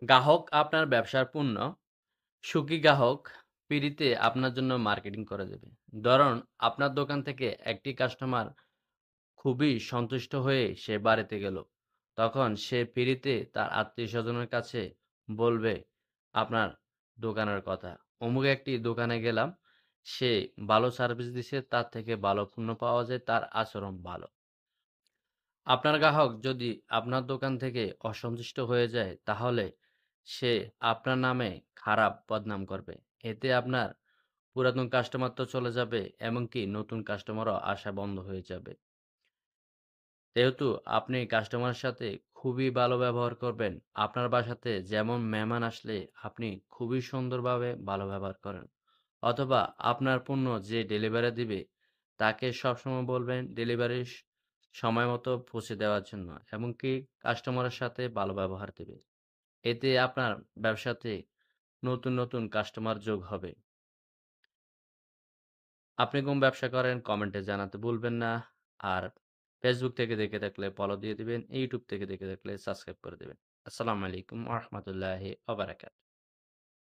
গ্রাহক আপনার ব্যবসার পণ্য, সুখী গ্রাহক পিঁড়িতে আপনার জন্য মার্কেটিং করে দেবে। ধরুন, আপনার দোকান থেকে একটি কাস্টমার খুবই সন্তুষ্ট হয়ে সে বাড়িতে গেল। তখন সে পিঁড়িতে তার আত্মীয়স্বজনের কাছে বলবে আপনার দোকানের কথা। অমুক একটি দোকানে গেলাম, সে ভালো সার্ভিস দিছে, তার থেকে ভালো পণ্য পাওয়া যায়, তার আচরণ ভালো। আপনার গ্রাহক যদি আপনার দোকান থেকে অসন্তুষ্ট হয়ে যায়, তাহলে সে আপনার নামে খারাপ বদনাম করবে। এতে আপনার পুরাতন কাস্টমার তো চলে যাবে, এমনকি নতুন কাস্টমারও আসা বন্ধ হয়ে যাবে। যেহেতু আপনি কাস্টমারের সাথে খুবই ভালো ব্যবহার করবেন, আপনার বাসাতে যেমন মেহমান আসলে আপনি খুবই সুন্দরভাবে ভালো ব্যবহার করেন। অথবা আপনার পণ্য যে ডেলিভারি দিবে, তাকে সবসময় বলবেন ডেলিভারি সময় মতো পৌঁছে দেওয়ার জন্য। এমনকি কাস্টমারের সাথে ভালো ব্যবহার দিবে। এতে আপনার ব্যবসাতে নতুন কাস্টমার যোগ হবে। আপনি কোন ব্যবসা করেন কমেন্টে জানাতে ভুলবেন না। আর Facebook থেকে দেখে থাকলে ফলো দিয়ে দিবেন। YouTube থেকে দেখে থাকলে সাবস্ক্রাইব করে দিবেন। আসসালামু আলাইকুম ওয়া রাহমাতুল্লাহি ওয়া বারাকাতুহু।